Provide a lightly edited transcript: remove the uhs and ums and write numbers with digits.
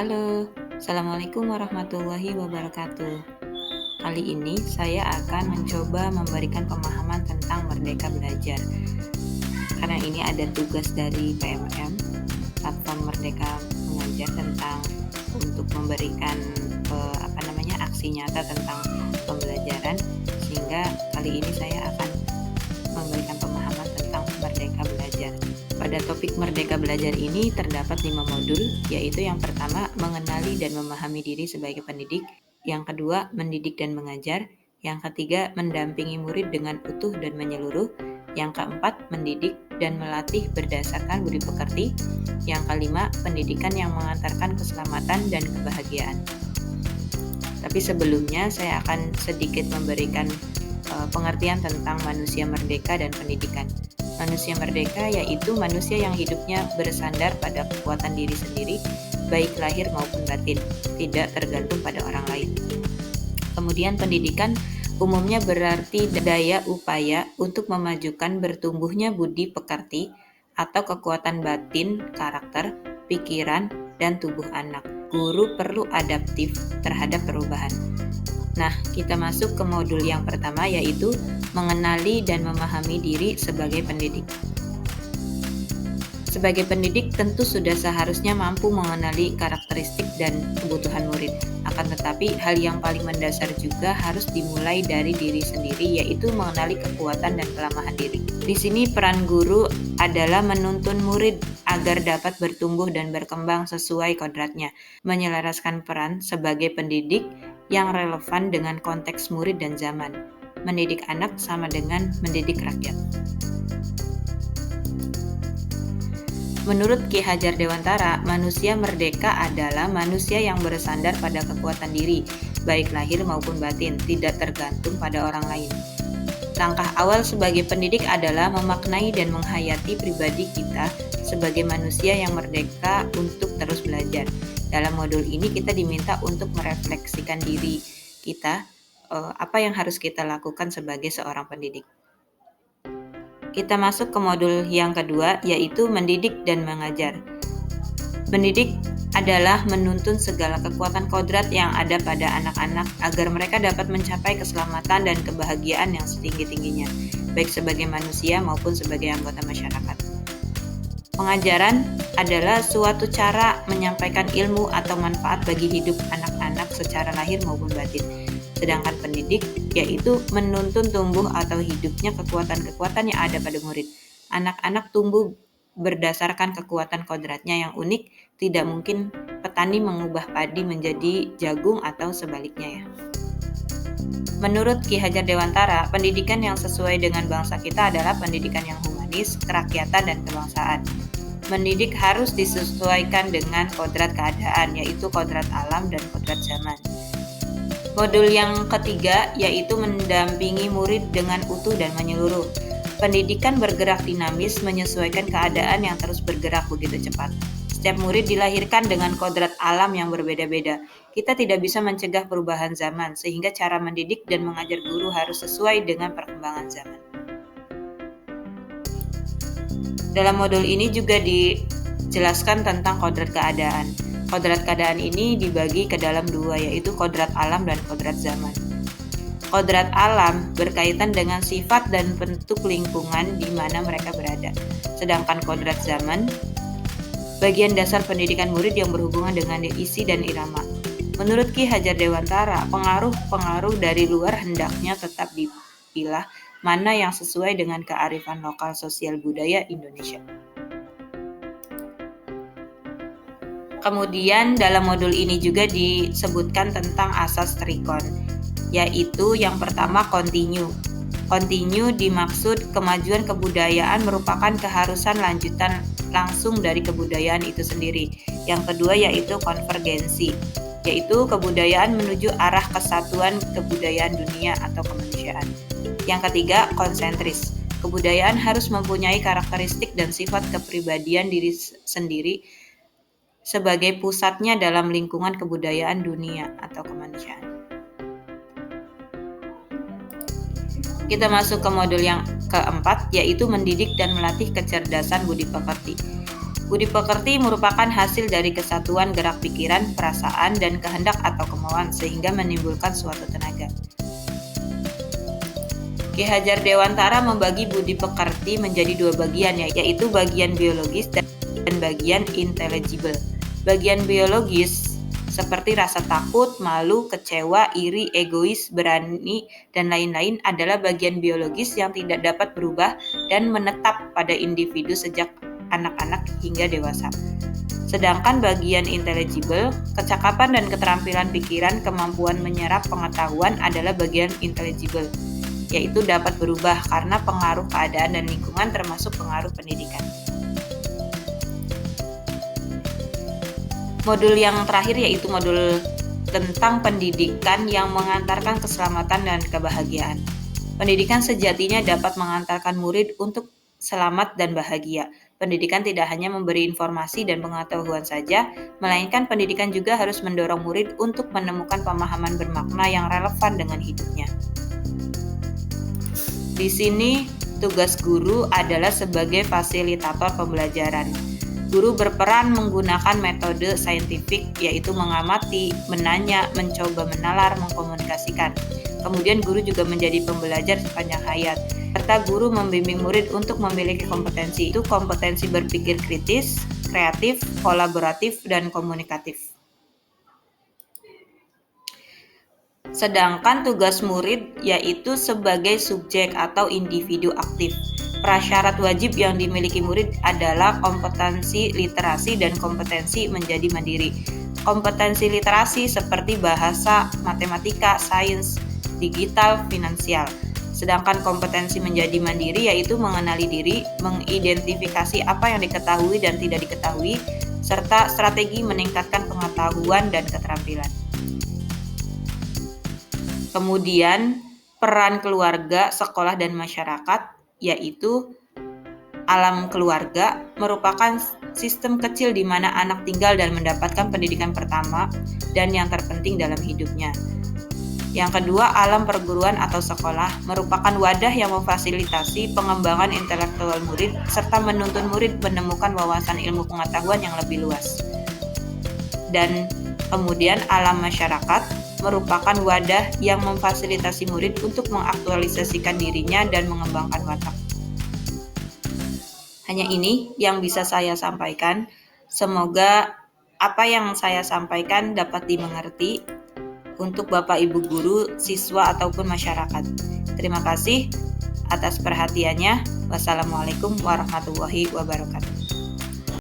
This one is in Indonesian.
Halo, Assalamualaikum warahmatullahi wabarakatuh. Kali ini saya akan mencoba memberikan pemahaman tentang Merdeka Belajar. Karena ini ada tugas dari PMM, Platform Merdeka Mengajar, tentang untuk memberikan aksi nyata tentang pembelajaran, sehingga kali ini saya akan memberikan pemahaman tentang Merdeka Belajar. Pada topik Merdeka Belajar ini terdapat 5 modul, yaitu yang pertama, mengenali dan memahami diri sebagai pendidik. Yang kedua, mendidik dan mengajar. Yang ketiga, mendampingi murid dengan utuh dan menyeluruh. Yang keempat, mendidik dan melatih berdasarkan budi pekerti. Yang kelima, pendidikan yang mengantarkan keselamatan dan kebahagiaan. Tapi sebelumnya saya akan sedikit memberikan pengertian tentang manusia merdeka dan pendidikan. Manusia merdeka yaitu manusia yang hidupnya bersandar pada kekuatan diri sendiri, baik lahir maupun batin, tidak tergantung pada orang lain. Kemudian pendidikan umumnya berarti daya upaya untuk memajukan bertumbuhnya budi pekerti atau kekuatan batin, karakter, pikiran, dan tubuh anak. Guru perlu adaptif terhadap perubahan. Nah, kita masuk ke modul yang pertama, yaitu mengenali dan memahami diri sebagai pendidik. Sebagai pendidik tentu sudah seharusnya mampu mengenali karakteristik dan kebutuhan murid. Akan tetapi hal yang paling mendasar juga harus dimulai dari diri sendiri, yaitu mengenali kekuatan dan kelemahan diri. Di sini peran guru adalah menuntun murid agar dapat bertumbuh dan berkembang sesuai kodratnya, menyelaraskan peran sebagai pendidik yang relevan dengan konteks murid dan zaman. Mendidik anak sama dengan mendidik rakyat. Menurut Ki Hajar Dewantara, manusia merdeka adalah manusia yang bersandar pada kekuatan diri, baik lahir maupun batin, tidak tergantung pada orang lain. Langkah awal sebagai pendidik adalah memaknai dan menghayati pribadi kita sebagai manusia yang merdeka untuk terus belajar. Dalam modul ini kita diminta untuk merefleksikan diri kita, apa yang harus kita lakukan sebagai seorang pendidik. Kita masuk ke modul yang kedua, yaitu mendidik dan mengajar. Mendidik adalah menuntun segala kekuatan kodrat yang ada pada anak-anak agar mereka dapat mencapai keselamatan dan kebahagiaan yang setinggi-tingginya, baik sebagai manusia maupun sebagai anggota masyarakat. Pengajaran adalah suatu cara menyampaikan ilmu atau manfaat bagi hidup anak-anak secara lahir maupun batin. Sedangkan pendidik yaitu menuntun tumbuh atau hidupnya kekuatan-kekuatan yang ada pada murid. Anak-anak tumbuh berdasarkan kekuatan kodratnya yang unik, tidak mungkin petani mengubah padi menjadi jagung atau sebaliknya ya. Menurut Ki Hajar Dewantara, pendidikan yang sesuai dengan bangsa kita adalah pendidikan yang humanis, kerakyatan, dan kebangsaan. Mendidik harus disesuaikan dengan kodrat keadaan, yaitu kodrat alam dan kodrat zaman. Modul yang ketiga yaitu mendampingi murid dengan utuh dan menyeluruh. Pendidikan bergerak dinamis menyesuaikan keadaan yang terus bergerak begitu cepat. Setiap murid dilahirkan dengan kodrat alam yang berbeda-beda. Kita tidak bisa mencegah perubahan zaman, sehingga cara mendidik dan mengajar guru harus sesuai dengan perkembangan zaman. Dalam modul ini juga dijelaskan tentang kodrat keadaan. Kodrat keadaan ini dibagi ke dalam dua, yaitu kodrat alam dan kodrat zaman. Kodrat alam berkaitan dengan sifat dan bentuk lingkungan di mana mereka berada. Sedangkan kodrat zaman, bagian dasar pendidikan murid yang berhubungan dengan isi dan irama. Menurut Ki Hajar Dewantara, pengaruh-pengaruh dari luar hendaknya tetap dipilah mana yang sesuai dengan kearifan lokal sosial budaya Indonesia. Kemudian dalam modul ini juga disebutkan tentang asas trikon, yaitu yang pertama kontinu. Kontinu dimaksud kemajuan kebudayaan merupakan keharusan lanjutan langsung dari kebudayaan itu sendiri. Yang kedua yaitu konvergensi, yaitu kebudayaan menuju arah kesatuan kebudayaan dunia atau kemanusiaan. Yang ketiga konsentris. Kebudayaan harus mempunyai karakteristik dan sifat kepribadian diri sendiri sebagai pusatnya dalam lingkungan kebudayaan dunia atau kemanusiaan. Kita masuk ke modul yang keempat, yaitu mendidik dan melatih kecerdasan budi pekerti. Budi pekerti merupakan hasil dari kesatuan gerak pikiran, perasaan, dan kehendak atau kemauan sehingga menimbulkan suatu tenaga. Ki Hajar Dewantara membagi budi pekerti menjadi dua bagian, yaitu bagian biologis dan bagian intelligible. Bagian biologis seperti rasa takut, malu, kecewa, iri, egois, berani, dan lain-lain adalah bagian biologis yang tidak dapat berubah dan menetap pada individu sejak anak-anak hingga dewasa. Sedangkan bagian intelligible, kecakapan dan keterampilan pikiran, kemampuan menyerap pengetahuan adalah bagian intelligible, yaitu dapat berubah karena pengaruh keadaan dan lingkungan termasuk pengaruh pendidikan. Modul yang terakhir yaitu modul tentang pendidikan yang mengantarkan keselamatan dan kebahagiaan. Pendidikan sejatinya dapat mengantarkan murid untuk selamat dan bahagia. Pendidikan tidak hanya memberi informasi dan pengetahuan saja, melainkan pendidikan juga harus mendorong murid untuk menemukan pemahaman bermakna yang relevan dengan hidupnya. Di sini, tugas guru adalah sebagai fasilitator pembelajaran. Guru berperan menggunakan metode saintifik, yaitu mengamati, menanya, mencoba menalar, mengkomunikasikan. Kemudian guru juga menjadi pembelajar sepanjang hayat. Serta guru membimbing murid untuk memiliki kompetensi, itu kompetensi berpikir kritis, kreatif, kolaboratif, dan komunikatif. Sedangkan tugas murid yaitu sebagai subjek atau individu aktif. Prasyarat wajib yang dimiliki murid adalah kompetensi literasi dan kompetensi menjadi mandiri. Kompetensi literasi seperti bahasa, matematika, sains, digital, finansial. Sedangkan kompetensi menjadi mandiri yaitu mengenali diri, mengidentifikasi apa yang diketahui dan tidak diketahui, serta strategi meningkatkan pengetahuan dan keterampilan. Kemudian peran keluarga, sekolah, dan masyarakat, yaitu alam keluarga merupakan sistem kecil di mana anak tinggal dan mendapatkan pendidikan pertama dan yang terpenting dalam hidupnya. Yang kedua, alam perguruan atau sekolah merupakan wadah yang memfasilitasi pengembangan intelektual murid serta menuntun murid menemukan wawasan ilmu pengetahuan yang lebih luas. Dan kemudian alam masyarakat merupakan wadah yang memfasilitasi murid untuk mengaktualisasikan dirinya dan mengembangkan watak. Hanya ini yang bisa saya sampaikan. Semoga apa yang saya sampaikan dapat dimengerti untuk Bapak Ibu guru, siswa ataupun masyarakat. Terima kasih atas perhatiannya. Wassalamualaikum warahmatullahi wabarakatuh.